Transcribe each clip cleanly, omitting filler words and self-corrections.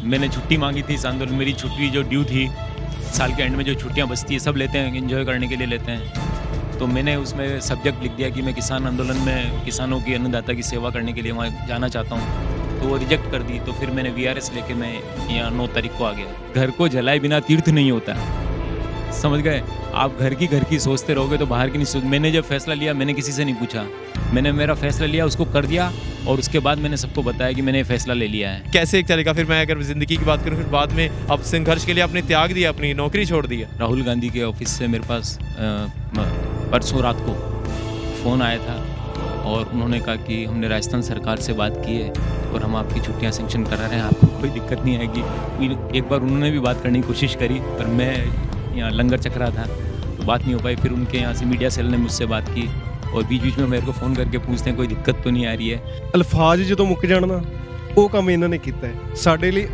मैंने छुट्टी मांगी थी इस आंदोलन, मेरी छुट्टी जो ड्यू थी, साल के एंड में जो छुट्टियाँ बचती है सब लेते हैं, एंजॉय करने के लिए लेते हैं। तो मैंने उसमें सब्जेक्ट लिख दिया कि मैं किसान आंदोलन में किसानों की, अन्नदाता की सेवा करने के लिए वहाँ जाना चाहता हूँ। तो वो रिजेक्ट कर दी, तो फिर मैंने वीआरएस लेके मैं यहाँ 9 तारीख को आ गया। घर को जलाए बिना तीर्थ नहीं होता, समझ गए? आप घर की सोचते रहोगे तो बाहर की नहीं सोच। मैंने जब फैसला लिया, मैंने किसी से नहीं पूछा, मैंने मेरा फैसला लिया, उसको कर दिया, और उसके बाद मैंने सबको बताया कि मैंने ये फैसला ले लिया है। कैसे एक चलेगा? फिर मैं अगर ज़िंदगी की बात करूँ, फिर बाद में अब संघर्ष के लिए आपने त्याग दिया, अपनी नौकरी छोड़ दी है। राहुल गांधी के ऑफिस से मेरे पास परसों रात को फ़ोन आया था, और उन्होंने कहा कि हमने राजस्थान सरकार से बात की है और हम आपकी छुट्टियां सेंक्शन करा रहे हैं, आपको कोई दिक्कत नहीं आएगी। एक बार उन्होंने भी बात करने की कोशिश करी, पर मैं यहाँ लंगर चख रहा था तो बात नहीं हो पाई। फिर उनके यहाँ से मीडिया सेल ने मुझसे बात की, और बीच में मेरे को फ़ोन करके पूछते हैं कोई दिक्कत तो नहीं आ रही है। ਅਲਫਾਜ਼ ਜਦੋਂ ਮੁੱਕ ਜਾਣ ਨਾ, ਉਹ ਕੰਮ ਇਹਨਾਂ ਨੇ ਕੀਤਾ ਹੈ ਸਾਡੇ ਲਈ।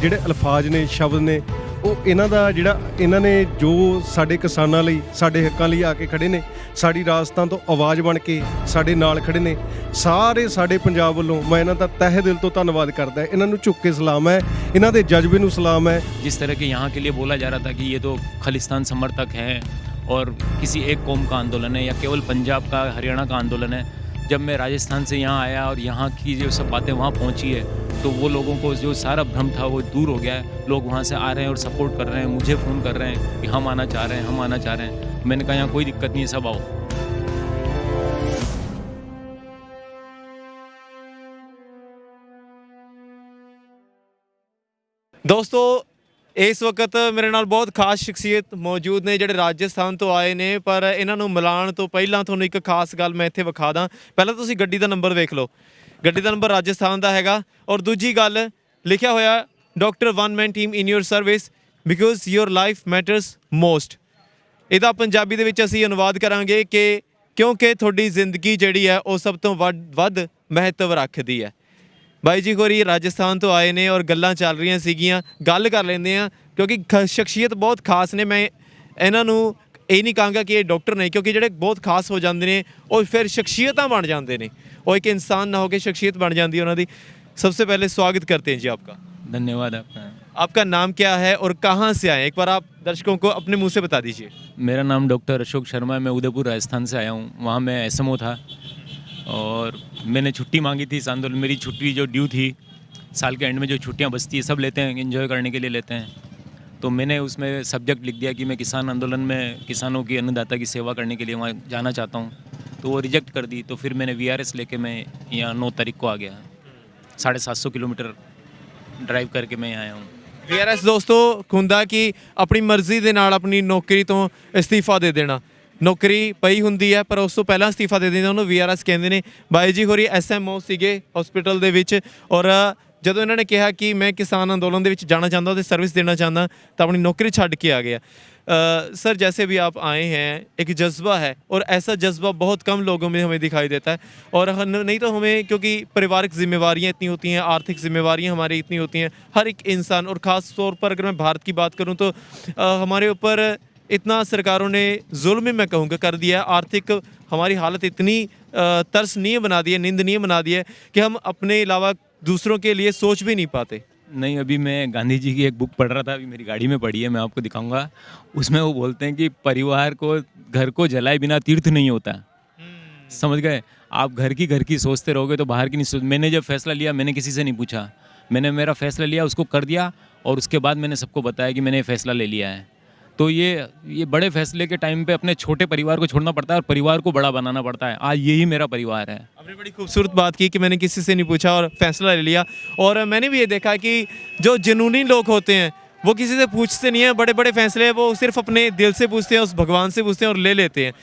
ਜਿਹੜੇ ਅਲਫਾਜ਼ ਨੇ, ਸ਼ਬਦ ਨੇ, ਉਹ ਇਹਨਾਂ ਦਾ ਜਿਹੜਾ ਇਹਨਾਂ ਨੇ ਜੋ ਸਾਡੇ ਕਿਸਾਨਾਂ ਲਈ, ਸਾਡੇ ਹੱਕਾਂ ਲਈ ਆ ਕੇ ਖੜੇ ਨੇ, ਸਾਡੀ ਰਾਜਸਥਾਨ ਤੋਂ ਆਵਾਜ਼ ਬਣ ਕੇ ਸਾਡੇ ਨਾਲ ਖੜੇ ਨੇ। ਸਾਰੇ ਸਾਡੇ ਪੰਜਾਬ ਵੱਲੋਂ ਮੈਂ ਇਹਨਾਂ ਦਾ ਤਹਿ ਦਿਲ ਤੋਂ ਧੰਨਵਾਦ ਕਰਦਾ। ਇਹਨਾਂ ਨੂੰ ਝੁੱਕ ਕੇ ਸਲਾਮ ਹੈ, ਇਹਨਾਂ ਦੇ ਜਜ਼ਬੇ ਨੂੰ ਸਲਾਮ ਹੈ। जिस तरह के यहाँ के लिए बोला जा रहा था कि ये तो खालिस्तान समर्थक हैं और किसी एक कौम का आंदोलन है या केवल पंजाब का, हरियाणा का आंदोलन है, जब मैं राजस्थान से यहाँ आया और यहाँ की जो सब बातें वहाँ पहुँची है, तो वो लोगों को जो सारा भ्रम था वो दूर हो गया है। लोग वहाँ से आ रहे हैं और सपोर्ट कर रहे हैं, मुझे फ़ोन कर रहे हैं कि हम आना चाह रहे हैं, हम आना चाह रहे हैं। मैंने कहा यहाँ कोई दिक्कत नहीं है, सब आओ। ਦੋਸਤੋ, ਇਸ ਵਕਤ ਮੇਰੇ ਨਾਲ ਬਹੁਤ ਖਾਸ ਸ਼ਖਸੀਅਤ ਮੌਜੂਦ ਨੇ ਜਿਹੜੇ ਰਾਜਸਥਾਨ ਤੋਂ ਆਏ ਨੇ, ਪਰ ਇਹਨਾਂ ਨੂੰ ਮਿਲਾਉਣ ਤੋਂ ਪਹਿਲਾਂ ਤੁਹਾਨੂੰ ਇੱਕ ਖਾਸ ਗੱਲ ਮੈਂ ਇੱਥੇ ਵਿਖਾ ਦਾਂ। ਪਹਿਲਾਂ ਤੁਸੀਂ ਗੱਡੀ ਦਾ ਨੰਬਰ ਵੇਖ ਲਓ, ਗੱਡੀ ਦਾ ਨੰਬਰ ਰਾਜਸਥਾਨ ਦਾ ਹੈਗਾ, ਔਰ ਦੂਜੀ ਗੱਲ ਲਿਖਿਆ ਹੋਇਆ doctor one man team in your service because your life matters most. ਇਹਦਾ ਪੰਜਾਬੀ ਦੇ ਵਿੱਚ ਅਸੀਂ ਅਨੁਵਾਦ ਕਰਾਂਗੇ ਕਿ ਕਿਉਂਕਿ ਤੁਹਾਡੀ ਜ਼ਿੰਦਗੀ ਜਿਹੜੀ ਹੈ ਉਹ ਸਭ ਤੋਂ ਵੱਧ ਮਹੱਤਵ ਰੱਖਦੀ ਹੈ। ਬਾਈ ਜੀ ਹੋਰੀ ਰਾਜਸਥਾਨ ਤੋਂ ਆਏ ਨੇ ਔਰ ਗੱਲਾਂ ਚੱਲ ਰਹੀਆਂ ਸੀਗੀਆਂ, ਗੱਲ ਕਰ ਲੈਂਦੇ ਆ ਕਿਉਂਕਿ ਸ਼ਖਸੀਅਤ ਬਹੁਤ ਖਾਸ ਨੇ। ਮੈਂ ਇਹਨਾਂ ਨੂੰ ਇਹ ਨਹੀਂ ਕਹਾਂਗਾ ਕਿ ਇਹ ਡਾਕਟਰ ਨੇ, ਕਿਉਂਕਿ ਜਿਹੜੇ ਬਹੁਤ ਖਾਸ ਹੋ ਜਾਂਦੇ ਨੇ ਉਹ ਫਿਰ ਸ਼ਖਸੀਅਤਾਂ ਬਣ ਜਾਂਦੇ ਨੇ, ਉਹ ਇੱਕ ਇਨਸਾਨ ਨਾ ਹੋ ਕੇ ਸ਼ਖਸੀਅਤ बन जाती है ਉਹਨਾਂ ਦੀ। सबसे पहले स्वागत करते हैं जी आपका। धन्यवाद आपका। आपका नाम क्या है और कहाँ से आए, एक बार आप दर्शकों को अपने मुंह से बता दीजिए। मेरा नाम डॉक्टर अशोक शर्मा है, मैं उदयपुर राजस्थान से आया हूँ। वहाँ मैं एसएमओ था और मैंने छुट्टी मांगी थी इस आंदोलन, मेरी छुट्टी जो ड्यू थी, साल के एंड में जो छुट्टियाँ बचती है सब लेते हैं, एंजॉय करने के लिए लेते हैं। तो मैंने उसमें सब्जेक्ट लिख दिया कि मैं किसान आंदोलन में किसानों की, अन्नदाता की सेवा करने के लिए वहाँ जाना चाहता हूँ। तो वो रिजेक्ट कर दी, तो फिर मैंने वीआरएस लेके मैं यहाँ 9 तारीख को आ गया। 750 किलोमीटर ड्राइव करके मैं यहाँ आया हूँ। वीआरएस ਦੋਸਤੋ ਹੁੰਦਾ ਕਿ ਆਪਣੀ ਮਰਜ਼ੀ ਦੇ ਨਾਲ ਆਪਣੀ ਨੌਕਰੀ ਤੋਂ ਅਸਤੀਫਾ ਦੇ ਦੇਣਾ। ਨੌਕਰੀ ਪਈ ਹੁੰਦੀ ਹੈ ਪਰ ਉਸ ਤੋਂ ਪਹਿਲਾਂ ਅਸਤੀਫਾ ਦੇ ਦਿੰਦੇ, ਉਹਨੂੰ ਵੀਆਰਐਸ ਕਹਿੰਦੇ ਨੇ। ਬਾਈ ਜੀ ਹੋਰੀ ਐਸਐਮਓ ਸੀਗੇ ਹਸਪੀਟਲ ਦੇ ਵਿੱਚ, ਔਰ ਜਦੋਂ ਇਹਨਾਂ ਨੇ ਕਿਹਾ ਕਿ ਮੈਂ ਕਿਸਾਨ ਅੰਦੋਲਨ ਦੇ ਵਿੱਚ ਜਾਣਾ ਚਾਹੁੰਦਾ, ਉਹਦੀ ਸਰਵਿਸ ਦੇਣਾ ਚਾਹੁੰਦਾ, ਤਾਂ ਆਪਣੀ नौकरी ਛੱਡ ਕੇ आ गया। सर, जैसे भी आप आए हैं, एक जज्बा है और ऐसा जज्बा बहुत कम लोगों में हमें दिखाई देता है। और नहीं तो हमें, क्योंकि पारिवारिक जिम्मेवारियाँ इतनी होती हैं, आर्थिक जिम्मेवारियाँ हमारी इतनी होती हैं, हर एक इंसान, और ख़ास तौर पर अगर मैं भारत की बात करूँ तो हमारे ऊपर इतना सरकारों ने जुल्म ही मैं कहूँगा कर दिया है। आर्थिक हमारी हालत इतनी तरसनीय बना दी है, निंदनीय बना दी है कि हम अपने अलावा दूसरों के लिए सोच भी नहीं पाते। नहीं, अभी मैं गांधी जी की एक बुक पढ़ रहा था, अभी मेरी गाड़ी में पढ़ी है, मैं आपको दिखाऊंगा। उसमें वो बोलते हैं कि परिवार को, घर को जलाए बिना तीर्थ नहीं होता, समझ गए? आप घर की सोचते रहोगे तो बाहर की नहीं सोच। मैंने जब फैसला लिया, मैंने किसी से नहीं पूछा, मैंने मेरा फैसला लिया, उसको कर दिया, और उसके बाद मैंने सबको बताया कि मैंने ये फैसला ले लिया है। तो ये बड़े फैसले के टाइम पे अपने छोटे परिवार को छोड़ना पड़ता है और परिवार को बड़ा बनाना पड़ता है। आज यही मेरा परिवार है। आपने बड़ी खूबसूरत बात की कि मैंने किसी से नहीं पूछा और फैसला ले लिया। और मैंने भी ये देखा कि जो जुनूनी लोग होते हैं वो किसी से पूछते नहीं हैं, बड़े बड़े फैसले वो सिर्फ अपने दिल से पूछते हैं, उस भगवान से पूछते हैं और ले लेते हैं।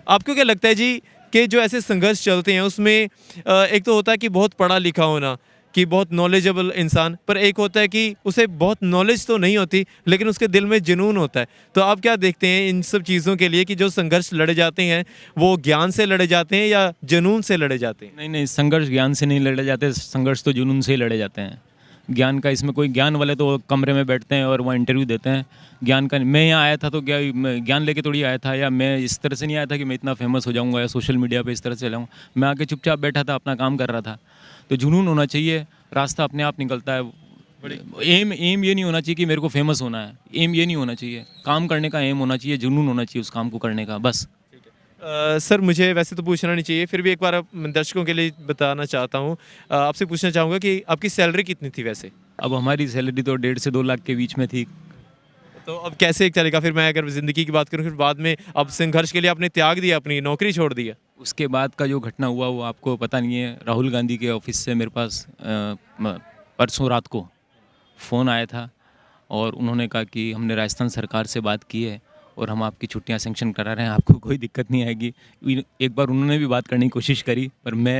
आपको क्या लगता है जी कि जो ऐसे संघर्ष चलते हैं उसमें एक तो होता है कि बहुत पढ़ा लिखा होना, कि बहुत नॉलेजेबल इंसान, पर एक होता है कि उसे बहुत नॉलेज तो नहीं होती लेकिन उसके दिल में जुनून होता है। तो आप क्या देखते हैं इन सब चीज़ों के लिए कि जो संघर्ष लड़े जाते हैं वो ज्ञान से लड़े जाते हैं या जुनून से लड़े जाते हैं? नहीं, संघर्ष ज्ञान से नहीं लड़े जाते, संघर्ष तो जुनून से ही लड़े जाते हैं। ज्ञान का इसमें कोई, ज्ञान वाले तो कमरे में बैठते हैं और वहाँ इंटरव्यू देते हैं। ज्ञान का मैं यहाँ आया था तो क्या ज्ञान लेके थोड़ी आया था, या मैं इस तरह से नहीं आया था कि मैं इतना फेमस हो जाऊँगा या सोशल मीडिया पे इस तरह से चलाऊँ। मैं आके चुपचाप बैठा था, अपना काम कर रहा था। तो जुनून होना चाहिए, रास्ता अपने आप निकलता है। एम एम ये नहीं होना चाहिए कि मेरे को फेमस होना है, एम ये नहीं होना चाहिए, काम करने का एम होना चाहिए, जुनून होना चाहिए उस काम को करने का, बस। सर मुझे वैसे तो पूछना नहीं चाहिए, फिर भी एक बार दर्शकों के लिए बताना चाहता हूँ। आपसे पूछना चाहूँगा कि आपकी सैलरी कितनी थी वैसे? अब हमारी सैलरी तो 1.5 से 2 लाख के बीच में थी। तो अब कैसे एक चलेगा? फिर मैं अगर ज़िंदगी की बात करूँ, फिर बाद में अब संघर्ष के लिए आपने त्याग दिया, अपनी नौकरी छोड़ दिया। उसके बाद का जो घटना हुआ वो आपको पता नहीं है। राहुल गांधी के ऑफिस से मेरे पास परसों रात को फ़ोन आया था और उन्होंने कहा कि हमने राजस्थान सरकार से बात की है और हम आपकी छुट्टियां सेंक्शन करा रहे हैं, आपको कोई दिक्कत नहीं आएगी। एक बार उन्होंने भी बात करने की कोशिश करी पर मैं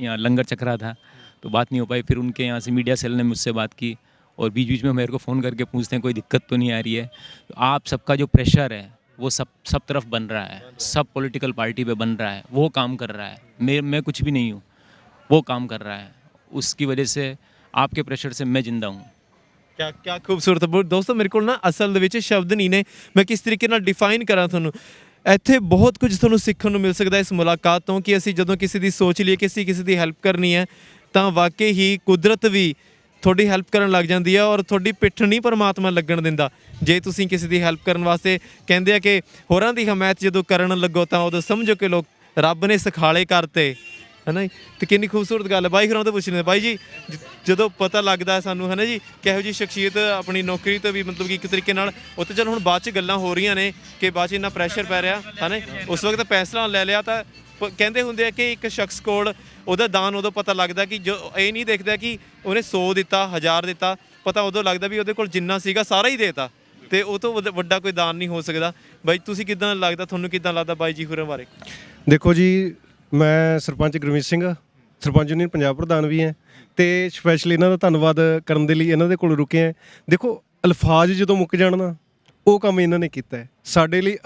यहाँ लंगर चख रहा था तो बात नहीं हो पाई। फिर उनके यहाँ से मीडिया सेल ने मुझसे बात की और बीच बीच में मेरे को फ़ोन करके पूछते हैं कोई दिक्कत तो नहीं आ रही है। तो आप सबका जो प्रेशर है वो सब तरफ बन रहा है, सब पॉलिटिकल पार्टी पे बन रहा है, वो काम कर रहा है। मैं कुछ भी नहीं हूँ, वो काम कर रहा है। उसकी वजह से आपके प्रेशर से मैं जिंदा हूँ। क्या क्या खूबसूरत दोस्तों, मेरे को ना ਅਸਲ ਦੇ ਵਿੱਚ ਸ਼ਬਦ ਨਹੀਂ ਨੇ ਮੈਂ ਕਿਸ ਤਰੀਕੇ ਨਾਲ ਡਿਫਾਈਨ ਕਰਾਂ ਤੁਹਾਨੂੰ। ਇੱਥੇ ਬਹੁਤ ਕੁਝ ਤੁਹਾਨੂੰ ਸਿੱਖਣ ਨੂੰ ਮਿਲ ਸਕਦਾ ਇਸ ਮੁਲਾਕਾਤ ਤੋਂ ਕਿ ਅਸੀਂ ਜਦੋਂ ਕਿਸੇ ਦੀ ਸੋਚ ਲਈਏ ਕਿ ਅਸੀਂ ਕਿਸੇ ਦੀ ਹੈਲਪ ਕਰਨੀ ਹੈ ਤਾਂ ਵਾਕਈ ਹੀ ਕੁਦਰਤ ਵੀ ਤੁਹਾਡੀ ਹੈਲਪ ਕਰਨ ਲੱਗ ਜਾਂਦੀ ਹੈ ਔਰ ਤੁਹਾਡੀ ਪਿੱਠ ਨਹੀਂ ਪਰਮਾਤਮਾ ਲੱਗਣ ਦਿੰਦਾ। ਜੇ ਤੁਸੀਂ ਕਿਸੇ ਦੀ ਹੈਲਪ ਕਰਨ ਵਾਸਤੇ ਕਹਿੰਦੇ ਆ ਕਿ ਹੋਰਾਂ ਦੀ ਹਮਾਇਤ ਜਦੋਂ ਕਰਨ ਲੱਗੋ ਤਾਂ ਉਦੋਂ ਸਮਝੋ ਕਿ ਲੋਕ ਰੱਬ ਨੇ ਸਖਾਲੇ ਕਰਤੇ, है ना जी। तो कितनी खूबसूरत गल है। बाई होरां तो पूछने बाई जी, ਜਦੋਂ ਪਤਾ ਲੱਗਦਾ ਹੈ ਸਾਨੂੰ, है ना जी, ਕਿਹੋ ਜੀ ਸ਼ਖਸੀਅਤ ਆਪਣੀ ਨੌਕਰੀ ਤੋਂ ਵੀ ਮਤਲਬ ਕਿ ਇੱਕ ਤਰੀਕੇ ਨਾਲ ਉੱਤੇ ਚਲ ਹੁਣ ਬਾਅਦ 'ਚ ਗੱਲਾਂ ਹੋ ਰਹੀਆਂ ਨੇ ਕਿ ਬਾਅਦ 'ਚ ਇੰਨਾ ਪ੍ਰੈਸ਼ਰ ਪੈ ਰਿਹਾ, ਹੈ ਨਾ। ਉਸ ਵਕਤ ਫੈਸਲਾ ਲੈ ਲਿਆ ਤਾਂ ਕਹਿੰਦੇ ਹੁੰਦੇ ਆ ਕਿ ਇੱਕ ਸ਼ਖਸ ਕੋਲ ਉਹਦਾ ਦਾਨ ਉਦੋਂ ਪਤਾ ਲੱਗਦਾ ਕਿ ਜੋ ਇਹ ਨਹੀਂ ਦੇਖਦਾ ਕਿ ਉਹਨੇ 100 ਦਿੱਤਾ 1000 ਦਿੱਤਾ, ਪਤਾ ਉਦੋਂ ਲੱਗਦਾ ਵੀ ਉਹਦੇ ਕੋਲ ਜਿੰਨਾ ਸੀਗਾ ਸਾਰਾ ਹੀ ਦੇਤਾ ਤੇ ਉਹ ਤੋਂ ਵੱਡਾ ਕੋਈ ਦਾਨ ਨਹੀਂ ਹੋ ਸਕਦਾ। ਬਾਈ ਤੁਸੀਂ ਕਿੱਦਾਂ ਲੱਗਦਾ, ਤੁਹਾਨੂੰ ਕਿੱਦਾਂ ਲੱਗਦਾ ਬਾਈ ਜੀ ਹੋਰਾਂ ਬਾਰੇ? ਦੇਖੋ ਜੀ, ਮੈਂ ਸਰਪੰਚ ਗੁਰਮੀਤ ਸਿੰਘ, ਸਰਪੰਚ ਯੂਨੀਅਨ ਪੰਜਾਬ ਪ੍ਰਧਾਨ ਵੀ ਹਾਂ ਤੇ ਸਪੈਸ਼ਲੀ ਇਹਨਾਂ ਦਾ ਧੰਨਵਾਦ ਕਰਨ ਦੇ ਲਈ ਇਹਨਾਂ ਦੇ ਕੋਲ ਰੁਕੇ ਹਾਂ। ਦੇਖੋ, ਅਲਫਾਜ਼ ਜਦੋਂ ਮੁੱਕ ਜਾਣ ਨਾ, ਉਹ ਕੰਮ ਇਹਨਾਂ ਨੇ ਕੀਤਾ ਹੈ ਸਾਡੇ ਲਈ।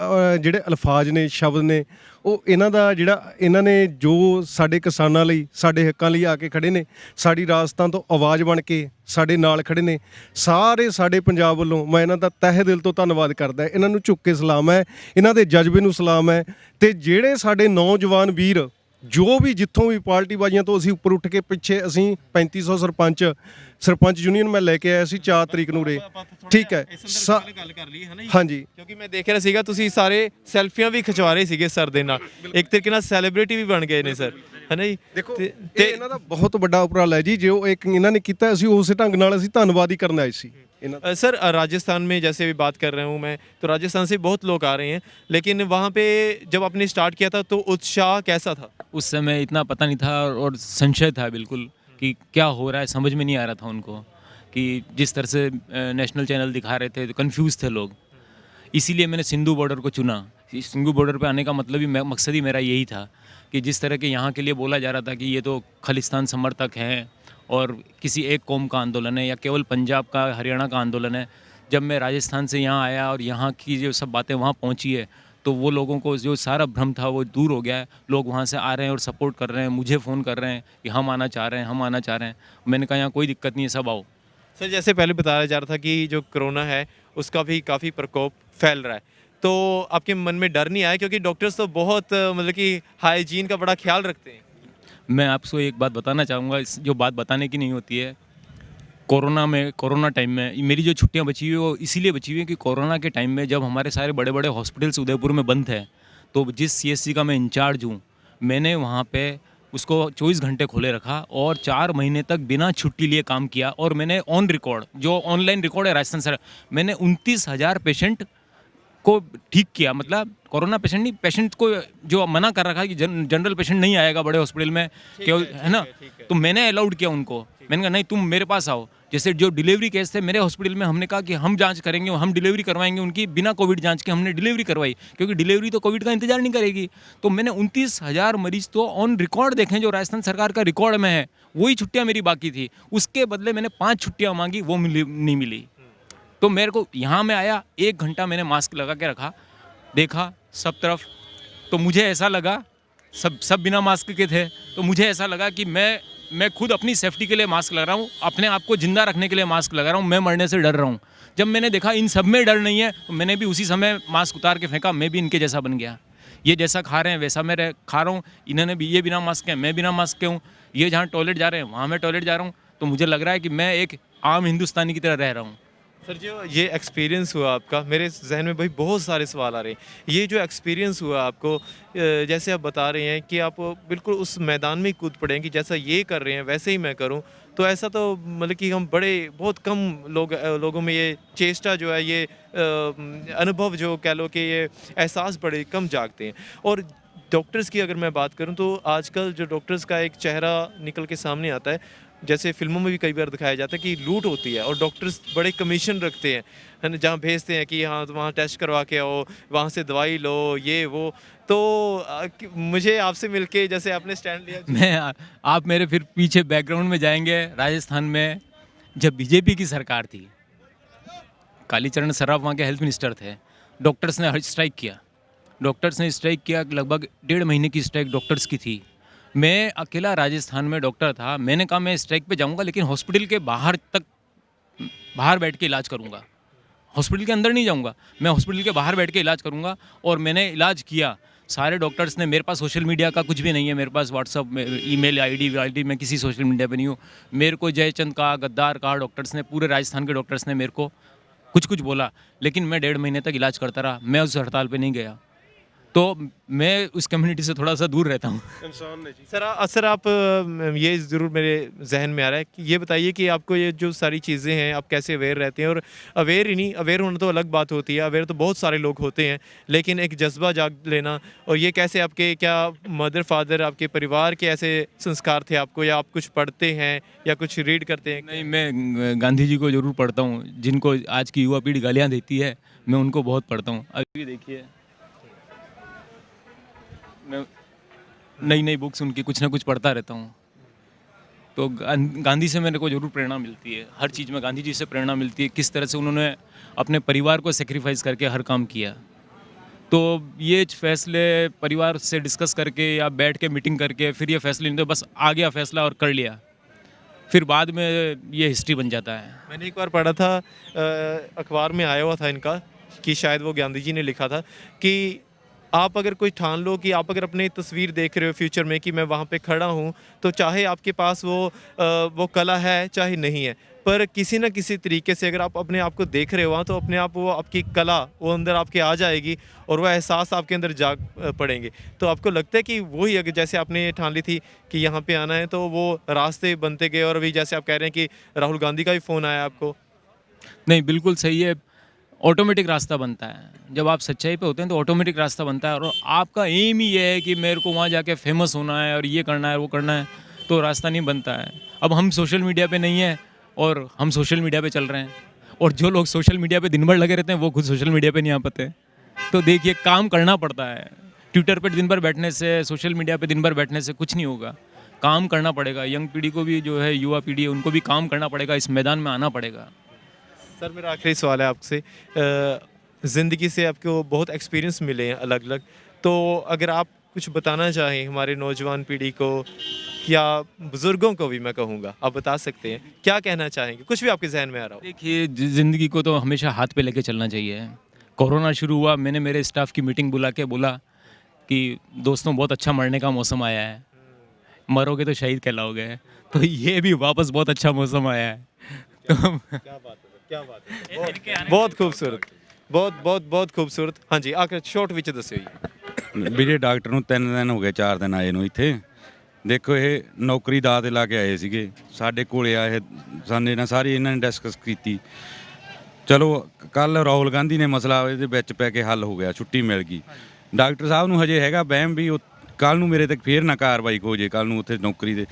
ਜਿਹੜੇ ਅਲਫਾਜ਼ ਨੇ, ਸ਼ਬਦ ਨੇ, ਉਹ ਇਹਨਾਂ ਦਾ ਜਿਹੜਾ ਇਹਨਾਂ ਨੇ ਜੋ ਸਾਡੇ ਕਿਸਾਨਾਂ ਲਈ, ਸਾਡੇ ਹੱਕਾਂ ਲਈ ਆ ਕੇ ਖੜੇ ਨੇ, ਸਾਡੀ ਰਾਜਸਥਾਨ ਤੋਂ ਆਵਾਜ਼ ਬਣ ਕੇ ਸਾਡੇ ਨਾਲ ਖੜੇ ਨੇ। ਸਾਰੇ ਸਾਡੇ ਪੰਜਾਬ ਵੱਲੋਂ ਮੈਂ ਇਹਨਾਂ ਦਾ ਤਹਿ ਦਿਲ ਤੋਂ ਧੰਨਵਾਦ ਕਰਦਾ। ਇਹਨਾਂ ਨੂੰ ਝੁੱਕ ਕੇ ਸਲਾਮ ਹੈ, ਇਹਨਾਂ ਦੇ ਜਜ਼ਬੇ ਨੂੰ ਸਲਾਮ ਹੈ। ਤੇ ਜਿਹੜੇ ਸਾਡੇ ਨੌਜਵਾਨ ਵੀਰ ਜੋ ਵੀ ਜਿੱਥੋਂ ਵੀ ਪਾਰਟੀ ਬਾਜ਼ੀਆਂ ਤੋਂ ਅਸੀਂ ਉੱਪਰ ਉੱਠ ਕੇ ਪਿੱਛੇ ਅਸੀਂ 3500 ਸਰਪੰਚ ਯੂਨੀਅਨ ਮੈਂ ਲੈ ਕੇ ਆਇਆ ਸੀ 4 ਤਰੀਕ ਨੂੰ ਰੇ, ਠੀਕ ਹੈ। ਗੱਲ ਕਰ ਲਈ ਹੈ ਨਾ ਜੀ, ਹਾਂਜੀ, ਕਿਉਂਕਿ ਮੈਂ ਦੇਖ ਰਿਹਾ ਸੀਗਾ ਤੁਸੀਂ ਸਾਰੇ ਸੈਲਫੀਆਂ ਵੀ ਖਿਚਵਾ ਰਹੇ ਸੀਗੇ ਸਰ ਦੇ ਨਾਲ, ਇੱਕ ਤਰੀਕੇ ਨਾਲ ਸੈਲੀਬ੍ਰਿਟੀ ਵੀ ਬਣ ਗਏ ਨੇ ਸਰ, ਹੈ ਨਾ ਜੀ। ਦੇਖੋ ਤੇ ਇਹਨਾਂ ਦਾ ਬਹੁਤ ਵੱਡਾ ਉਪਰਾਲਾ ਹੈ ਜੀ ਜੋ ਇੱਕ ਇਹਨਾਂ ਨੇ ਕੀਤਾ। ਅਸੀਂ ਉਸੇ ਢੰਗ ਨਾਲ ਅਸੀਂ ਧੰਨਵਾਦ ਹੀ ਕਰਨ ਆਏ ਸੀ। सर राजस्थान में जैसे भी बात कर रहा हूँ मैं, तो राजस्थान से बहुत लोग आ रहे हैं, लेकिन वहाँ पे जब आपने स्टार्ट किया था तो उत्साह कैसा था? उस समय इतना पता नहीं था और संशय था बिल्कुल कि क्या हो रहा है, समझ में नहीं आ रहा था उनको कि जिस तरह से नेशनल चैनल दिखा रहे थे तो कंफ्यूज थे लोग। इसीलिए मैंने सिंधु बॉर्डर को चुना। सिंधु बॉर्डर पे आने का मतलब ही मकसद ही मेरा यही था कि जिस तरह के यहाँ के लिए बोला जा रहा था कि ये तो खालिस्तान समर्थक हैं और किसी एक कौम का आंदोलन है या केवल पंजाब का, हरियाणा का आंदोलन है। जब मैं राजस्थान से यहाँ आया और यहाँ की जो सब बातें वहाँ पहुँची है तो वो लोगों को जो सारा भ्रम था वो दूर हो गया है। लोग वहाँ से आ रहे हैं और सपोर्ट कर रहे हैं, मुझे फ़ोन कर रहे हैं कि हम आना चाह रहे हैं, हम आना चाह रहे हैं। मैंने कहा यहाँ कोई दिक्कत नहीं है, सब आओ। सर जैसे पहले बताया जा रहा था कि जो कोरोना है उसका भी काफ़ी प्रकोप फैल रहा है, तो आपके मन में डर नहीं आया? क्योंकि डॉक्टर्स तो बहुत मतलब कि हाइजीन का बड़ा ख्याल रखते हैं। मैं आपको एक बात बताना चाहूँगा, जो बात बताने की नहीं होती है। कोरोना टाइम में मेरी जो छुट्टियां बची हुई है वो इसीलिए बची हुई है कि कोरोना के टाइम में जब हमारे सारे बड़े बड़े हॉस्पिटल्स उदयपुर में बंद थे, तो जिस CSC का मैं इंचार्ज हूँ, मैंने वहाँ पे उसको 24 घंटे खोले रखा और 4 महीने तक बिना छुट्टी लिए काम किया। और मैंने ऑन रिकॉर्ड, जो ऑनलाइन रिकॉर्ड है राजस्थान सर, मैंने 29,000 पेशेंट को ठीक किया। मतलब कोरोना पेशेंट नहीं, पेशेंट को जो मना कर रखा है कि जनरल पेशेंट नहीं आएगा बड़े हॉस्पिटल में, केवल है ना, तो मैंने अलाउड किया उनको। मैंने कहा नहीं, तुम मेरे पास आओ। जैसे जो डिलीवरी केस थे मेरे हॉस्पिटल में, हमने कहा कि हम जांच करेंगे, हम डिलीवरी करवाएंगे उनकी बिना कोविड जांच के। हमने डिलीवरी करवाई क्योंकि डिलीवरी तो कोविड का इंतजार नहीं करेगी। तो मैंने 29,000 मरीज तो ऑन रिकॉर्ड देखें, जो राजस्थान सरकार का रिकॉर्ड में है, वही छुट्टियाँ मेरी बाकी थी। उसके बदले मैंने 5 छुट्टियाँ मांगी, वो नहीं मिली। तो मेरे को यहाँ में आया, 1 घंटा मैंने मास्क लगा के रखा, देखा सब तरफ, तो मुझे ऐसा लगा, सब बिना मास्क के थे, तो मुझे ऐसा लगा कि मैं खुद अपनी सेफ्टी के लिए मास्क लगा रहा हूँ, अपने आप को जिंदा रखने के लिए मास्क लगा रहा हूँ, मैं मरने से डर रहा हूँ। जब मैंने देखा इन सब में डर नहीं है, तो मैंने भी उसी समय मास्क उतार के फेंका। मैं भी इनके जैसा बन गया। ये जैसा खा रहे हैं वैसा मैं खा रहा हूँ। इन्होंने भी, ये बिना मास्क के, मैं बिना मास्क के हूँ। ये जहाँ टॉयलेट जा रहे हैं वहाँ मैं टॉयलेट जा रहा हूँ। तो मुझे लग रहा है कि मैं एक आम हिंदुस्तानी की तरह रह रहा हूँ। सर जो ये एक्सपीरियंस हुआ आपका, मेरे जहन में भाई बहुत सारे सवाल आ रहे हैं। ये जो एक्सपीरियंस हुआ आपको, जैसे आप बता रहे हैं कि आप बिल्कुल उस मैदान में ही कूद पड़े हैं कि जैसा ये कर रहे हैं वैसे ही मैं करूं, तो ऐसा तो मतलब कि हम बड़े बहुत कम लोगों में ये चेष्टा जो है, ये अनुभव जो कह लो कि ये एहसास बड़े कम जागते हैं। और डॉक्टर्स की अगर मैं बात करूं तो आजकल जो डॉक्टर्स का एक चेहरा निकल के सामने आता है, जैसे फिल्मों में भी कई बार दिखाया जाता है कि लूट होती है और डॉक्टर्स बड़े कमीशन रखते हैं, है ना, जहाँ भेजते हैं कि हाँ तो वहाँ टेस्ट करवा के आओ, वहाँ से दवाई लो, ये वो। तो मुझे आपसे मिलके जैसे आपने स्टैंड लिया। आप मेरे फिर पीछे बैकग्राउंड में जाएंगे, राजस्थान में जब बीजेपी की सरकार थी, कालीचरण सराफ वहाँ के हेल्थ मिनिस्टर थे, डॉक्टर्स ने स्ट्राइक किया। लगभग 1.5 महीने की स्ट्राइक डॉक्टर्स की थी। मैं अकेला राजस्थान में डॉक्टर था। मैंने कहा मैं स्ट्राइक पे जाऊंगा लेकिन हॉस्पिटल के बाहर बैठ के इलाज करूंगा, हॉस्पिटल के अंदर नहीं जाऊंगा, मैं हॉस्पिटल के बाहर बैठ के इलाज करूंगा। और मैंने इलाज किया। सारे डॉक्टर्स ने, मेरे पास सोशल मीडिया का कुछ भी नहीं है, मेरे पास व्हाट्सअप में ईमेल आईडी मैं किसी सोशल मीडिया पे नहीं हूँ। मेरे को जयचंद का, गद्दार का डॉक्टर्स ने, पूरे राजस्थान के डॉक्टर्स ने मेरे को कुछ बोला, लेकिन मैं 1.5 महीने तक इलाज करता रहा। मैं उस हड़ताल पे नहीं गया, तो मैं उस कम्युनिटी से थोड़ा सा दूर रहता हूँ। सर आप ये ज़रूर मेरे जहन में आ रहा है कि ये बताइए कि आपको ये जो सारी चीज़ें हैं आप कैसे अवेयर रहते हैं। और अवेयर ही नहीं, अवेयर होना तो अलग बात होती है, अवेयर तो बहुत सारे लोग होते हैं, लेकिन एक जज्बा जाग लेना, और ये कैसे आपके क्या मदर फादर आपके परिवार के ऐसे संस्कार थे आपको, या आप कुछ पढ़ते हैं या कुछ रीड करते हैं? नहीं, मैं गांधी जी को ज़रूर पढ़ता हूँ, जिनको आज की युवा पीढ़ी गालियाँ देती है, मैं उनको बहुत पढ़ता हूँ। अभी देखिए मैं नई बुक्स उनकी कुछ ना कुछ पढ़ता रहता हूँ। तो गांधी से मेरे को ज़रूर प्रेरणा मिलती है, हर चीज़ में गांधी जी से प्रेरणा मिलती है, किस तरह से उन्होंने अपने परिवार को सेक्रीफाइस करके हर काम किया। तो ये फैसले परिवार से डिस्कस करके या बैठ के मीटिंग करके फिर ये फैसले नहीं, तो बस आ गया फैसला और कर लिया, फिर बाद में ये हिस्ट्री बन जाता है। मैंने एक बार पढ़ा था, अखबार में आया हुआ था इनका, कि शायद वो गांधी जी ने लिखा था कि आप अगर कोई ठान लो कि आप अगर अपनी तस्वीर देख रहे हो फ्यूचर में कि मैं वहाँ पे खड़ा हूँ, तो चाहे आपके पास वो कला है चाहे नहीं है, पर किसी न किसी तरीके से अगर आप अपने आप को देख रहे हो वहाँ, तो अपने आप वो आपकी कला वो अंदर आपके आ जाएगी और वो एहसास आपके अंदर जाग पड़ेंगे। तो आपको लगता है कि वही, अगर जैसे आपने ठान ली थी कि यहाँ पे आना है, तो वो रास्ते बनते गए, और अभी जैसे आप कह रहे हैं कि राहुल गांधी का भी फ़ोन आया आपको? नहीं, बिल्कुल सही है, ऑटोमेटिक रास्ता बनता है। जब आप सच्चाई पे होते हैं तो ऑटोमेटिक रास्ता बनता है, और आपका एम ही ये है कि मेरे को वहाँ जाके फेमस होना है और ये करना है वो करना है, तो रास्ता नहीं बनता है। अब हम सोशल मीडिया पे नहीं है और हम सोशल मीडिया पे चल रहे हैं, और जो लोग सोशल मीडिया पे दिन भर लगे रहते हैं वो खुद सोशल मीडिया पे नहीं आ पाते। तो देखिए, काम करना पड़ता है। ट्विटर पर दिन भर बैठने से, सोशल मीडिया पर दिन भर बैठने से कुछ नहीं होगा, काम करना पड़ेगा। यंग पीढ़ी को भी, जो है युवा पीढ़ी है, उनको भी काम करना पड़ेगा, इस मैदान में आना पड़ेगा। सर मेरा आखिरी सवाल है आपसे, ज़िंदगी से आपको बहुत एक्सपीरियंस मिले हैं अलग अलग, तो अगर आप कुछ बताना चाहें हमारे नौजवान पीढ़ी को या बुज़ुर्गों को भी, मैं कहूँगा आप बता सकते हैं, क्या कहना चाहेंगे, कुछ भी आपके जहन में आ रहा हो? देखिए, ज़िंदगी को तो हमेशा हाथ पे लेके चलना चाहिए। कोरोना शुरू हुआ, मैंने मेरे स्टाफ की मीटिंग बुला के बोला कि दोस्तों बहुत अच्छा मरने का मौसम आया है, मरोगे तो शहीद कहलाओगे। तो ये भी वापस बहुत अच्छा मौसम आया है। तो क्या बात है, क्या बात है, बहुत खूबसूरत, बहुत खूबसूरत। हाँ जी, आकर शॉर्ट विच दस्यो जी। ਵੀਰੇ ਡਾਕਟਰ ਨੂੰ 3 ਦਿਨ ਹੋ ਗਏ, 4 ਦਿਨ ਆਏ ਨੂੰ ਇੱਥੇ। ਦੇਖੋ ਇਹ ਨੌਕਰੀ ਦਾਅ ਤੇ ਲਾ ਕੇ ਆਏ ਸੀਗੇ, ਸਾਡੇ ਕੋਲੇ ਆਏ, ਸਾਡੇ ਨਾਲ ਸਾਰੀ ਇਹਨਾਂ ਨੇ ਡਿਸਕਸ ਕੀਤੀ। ਚਲੋ ਕੱਲ ਰਾਹੁਲ ਗਾਂਧੀ ਨੇ ਮਸਲਾ ਇਹਦੇ ਵਿੱਚ ਪੈ ਕੇ ਹੱਲ ਹੋ ਗਿਆ, ਛੁੱਟੀ ਮਿਲ ਗਈ। ਡਾਕਟਰ ਸਾਹਿਬ ਨੂੰ ਹਜੇ ਹੈਗਾ ਵਹਿਮ ਵੀ ਕੱਲ ਨੂੰ ਮੇਰੇ ਤੇ ਫੇਰ ਨਾ ਕਾਰਵਾਈ ਹੋ ਜੇ, ਕੱਲ ਨੂੰ ਉੱਥੇ ਨੌਕਰੀ ਦੇ।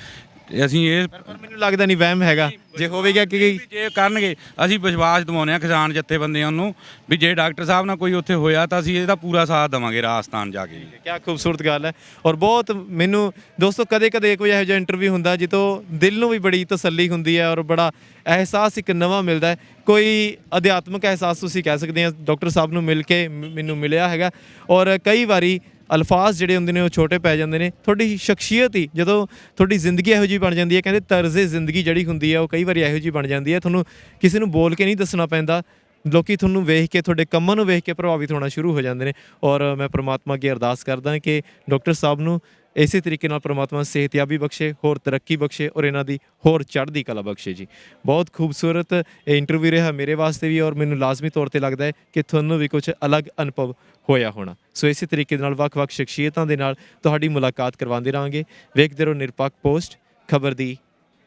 ਅਸੀਂ ਇਹ ਪਰ ਮੈਨੂੰ ਲੱਗਦਾ ਨਹੀਂ ਵਹਿਮ ਹੈਗਾ, ਜੇ ਹੋਵੇਗਾ ਕਿ ਜੇ ਕਰਨਗੇ, ਅਸੀਂ ਵਿਸ਼ਵਾਸ ਦਿਵਾਉਂਦੇ ਹਾਂ ਕਿਸਾਨ ਜਥੇਬੰਦੀਆਂ ਨੂੰ ਵੀ ਜੇ ਡਾਕਟਰ ਸਾਹਿਬ ਨਾਲ ਕੋਈ ਉੱਥੇ ਹੋਇਆ ਤਾਂ ਅਸੀਂ ਇਹਦਾ ਪੂਰਾ ਸਾਥ ਦੇਵਾਂਗੇ ਰਾਜਸਥਾਨ ਜਾ ਕੇ। ਕਿਆ ਖੂਬਸੂਰਤ ਗੱਲ ਹੈ। ਔਰ ਬਹੁਤ ਮੈਨੂੰ ਦੋਸਤੋ ਕਦੇ ਕੋਈ ਇਹੋ ਜਿਹਾ ਇੰਟਰਵਿਊ ਹੁੰਦਾ ਜਿੱਥੋਂ ਦਿਲ ਨੂੰ ਵੀ ਬੜੀ ਤਸੱਲੀ ਹੁੰਦੀ ਹੈ ਔਰ ਬੜਾ ਅਹਿਸਾਸ ਇੱਕ ਨਵਾਂ ਮਿਲਦਾ ਹੈ। ਕੋਈ ਅਧਿਆਤਮਿਕ ਅਹਿਸਾਸ ਤੁਸੀਂ ਕਹਿ ਸਕਦੇ ਆ, ਡਾਕਟਰ ਸਾਹਿਬ ਨੂੰ ਮਿਲ ਕੇ ਮੈਨੂੰ ਮਿਲਿਆ ਹੈਗਾ। ਔਰ ਕਈ ਵਾਰੀ ਅਲਫਾਜ਼ ਜਿਹੜੇ ਹੁੰਦੇ ਨੇ ਉਹ ਛੋਟੇ ਪੈ ਜਾਂਦੇ ਨੇ। ਤੁਹਾਡੀ ਸ਼ਖਸੀਅਤ ਹੀ ਜਦੋਂ ਤੁਹਾਡੀ ਜ਼ਿੰਦਗੀ ਇਹੋ ਜਿਹੀ ਬਣ ਜਾਂਦੀ ਹੈ, ਕਹਿੰਦੇ ਤਰਜ਼ੇ ਜ਼ਿੰਦਗੀ ਜਿਹੜੀ ਹੁੰਦੀ ਹੈ ਉਹ ਕਈ ਵਾਰੀ ਇਹੋ ਜਿਹੀ ਬਣ ਜਾਂਦੀ ਹੈ, ਤੁਹਾਨੂੰ ਕਿਸੇ ਨੂੰ ਬੋਲ ਕੇ ਨਹੀਂ ਦੱਸਣਾ ਪੈਂਦਾ, ਲੋਕੀ ਤੁਹਾਨੂੰ ਵੇਖ ਕੇ, ਤੁਹਾਡੇ ਕੰਮਾਂ ਨੂੰ ਵੇਖ ਕੇ ਪ੍ਰਭਾਵਿਤ ਹੋਣਾ ਸ਼ੁਰੂ ਹੋ ਜਾਂਦੇ ਨੇ। ਔਰ ਮੈਂ ਪ੍ਰਮਾਤਮਾ ਅੱਗੇ ਅਰਦਾਸ ਕਰਦਾ ਕਿ ਡਾਕਟਰ ਸਾਹਿਬ ਨੂੰ ਇਸੇ ਤਰੀਕੇ ਨਾਲ ਪ੍ਰਮਾਤਮਾ ਸਿਹਤਯਾਬੀ ਬਖਸ਼ੇ, ਹੋਰ ਤਰੱਕੀ ਬਖਸ਼ੇ ਔਰ ਇਹਨਾਂ ਦੀ ਹੋਰ ਚੜ੍ਹਦੀ ਕਲਾ ਬਖਸ਼ੇ ਜੀ। ਬਹੁਤ ਖੂਬਸੂਰਤ ਇਹ ਇੰਟਰਵਿਊ ਰਿਹਾ ਮੇਰੇ ਵਾਸਤੇ ਵੀ, ਔਰ ਮੈਨੂੰ ਲਾਜ਼ਮੀ ਤੌਰ ਤੇ ਲੱਗਦਾ ਹੈ ਕਿ ਤੁਹਾਨੂੰ ਵੀ ਕੁਝ ਅਲੱਗ ਅਨੁਭਵ ਹੋਇਆ ਹੋਣਾ। ਸੋ ਇਸੇ ਤਰੀਕੇ ਦੇ ਨਾਲ ਵੱਖ-ਵੱਖ ਸ਼ਖਸੀਅਤਾਂ ਦੇ ਨਾਲ ਤੁਹਾਡੀ ਮੁਲਾਕਾਤ ਕਰਵਾਉਂਦੇ ਰਹਾਂਗੇ। ਵੇਖਦੇ ਰਹੋ ਨਿਰਪੱਖ ਪੋਸਟ, ਖਬਰ ਦੀ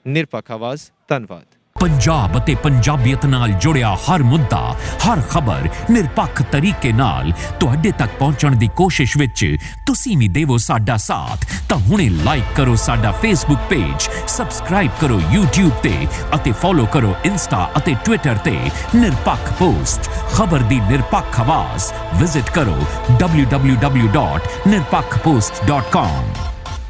ਨਿਰਪੱਖ ਆਵਾਜ਼। ਧੰਨਵਾਦ। ਪੰਜਾਬ ਅਤੇ ਪੰਜਾਬੀਅਤ ਨਾਲ ਜੁੜਿਆ ਹਰ ਮੁੱਦਾ, ਹਰ ਖਬਰ ਨਿਰਪੱਖ ਤਰੀਕੇ ਨਾਲ ਤੁਹਾਡੇ ਤੱਕ ਪਹੁੰਚਣ ਦੀ ਕੋਸ਼ਿਸ਼ ਵਿੱਚ ਤੁਸੀਂ ਵੀ ਦੇਵੋ ਸਾਡਾ ਸਾਥ। ਤਾਂ ਹੁਣੇ ਲਾਈਕ ਕਰੋ ਸਾਡਾ ਫੇਸਬੁੱਕ ਪੇਜ, ਸਬਸਕ੍ਰਾਈਬ ਕਰੋ YouTube ਤੇ ਅਤੇ ਫੋਲੋ ਕਰੋ ਇੰਸਟਾ ਅਤੇ ਟਵਿੱਟਰ ਤੇ ਨਿਰਪੱਖ ਪੋਸਟ, ਖਬਰ ਦੀ ਨਿਰਪੱਖ ਆਵਾਜ਼। ਵਿਜ਼ਿਟ ਕਰੋ www.nirpakhpost.com।